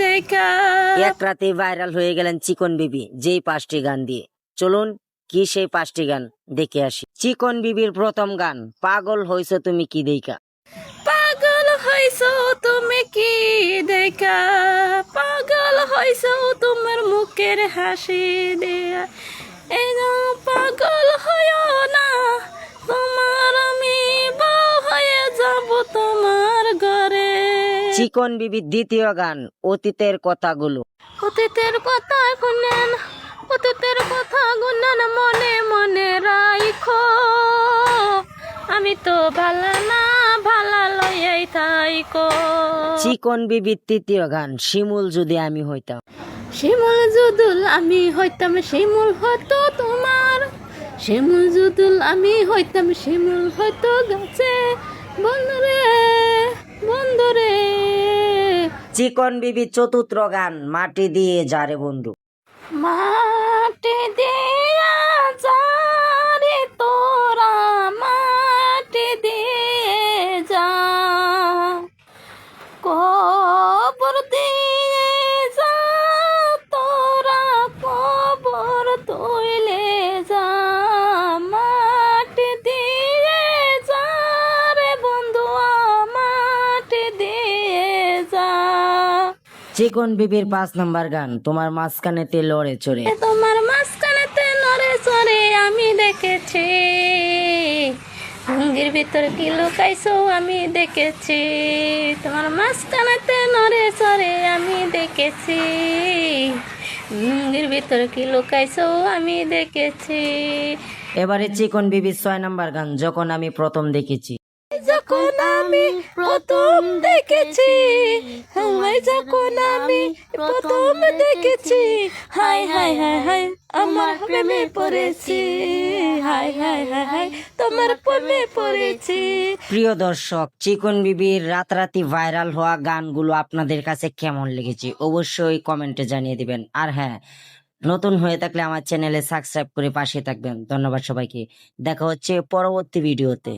দেখা। এক রাতে ভাইরাল হয়ে গেলেন চিকন বিবি যেই 5টি গান দিয়ে। চলুন কি সেই 5টি গান দেখে আসি। চিকন বিবির প্রথম গান, পাগল হইছো তুমি কি দেখা। পাগল হইছো তুমি কি দেখা, পাগল হইছো তোমার মুখের হাসি দিয়া। এই পাগল হইও না, তোমার আমি বউ হয়ে যাব তোমার ঘরে। চিকন বিবির দ্বিতীয় গান, অতীতের কথাগুলো। অতীতের কথা গুনেন, অতীতের কথা গুনেন মনে মনে রাইখো। আমি তো ভালা না, ভালা লইয়াই থাইকো। চিকন বিবির তৃতীয় গান, শিমুল যদি আমি হইতাম। শিমুল যদুল আমি হইতাম, শিমুল হয়তো তোমার। শিমুল যদুল আমি হইতাম, শিমুল হয়তো গাছে। বন্ধুরে বন্ধুরে। চিকন বিবির চতুর্থ গান, মাটি দিয়ে যারে বন্ধু। মাটি দিয়া যারে তোরা, মাটি দিয়ে যা। কবর দিয়ে যা তোরা, কবর তুইলে যা। মাটি দিয়ে যা রে বন্ধু, মাটি দিয়ে যা। চিকন বিবির 5 নম্বর গান, তোমার মাঝখানেতে লড়ে চড়ে। তোমার মাঝখানেতে নড়ে চড়ে আমি দেখেছি, ভঙ্গির ভিতর কি লুকাইছো আমি দেখেছি। তোমার মাঝখানেতে নড়ে চড়ে আমি দেখেছি, ভঙ্গির ভিতর কি লুকাইছো আমি দেখেছি। এবারে চিকন বিবির 6 নম্বর গান, যখন আমি প্রথম দেখেছি। যখন আমি প্রথম দেখেছি, হাই যখন আমি প্রথম দেখেছি, হাই হাই হাই হাই আমার প্রেমে পড়েছি। হাই হাই হাই হাই তোমার প্রেমে পড়েছি। প্রিয় দর্শক, চিকন বিবির রাতারাতি ভাইরাল হওয়া গানগুলো আপনাদের কাছে কেমন লেগেছে অবশ্যই কমেন্টে জানিয়ে দিবেন। আর হ্যাঁ, নতুন হয়ে থাকলে আমার চ্যানেলে সাবস্ক্রাইব করে পাশে থাকবেন। ধন্যবাদ সবাইকে, দেখা হচ্ছে পরবর্তী ভিডিওতে।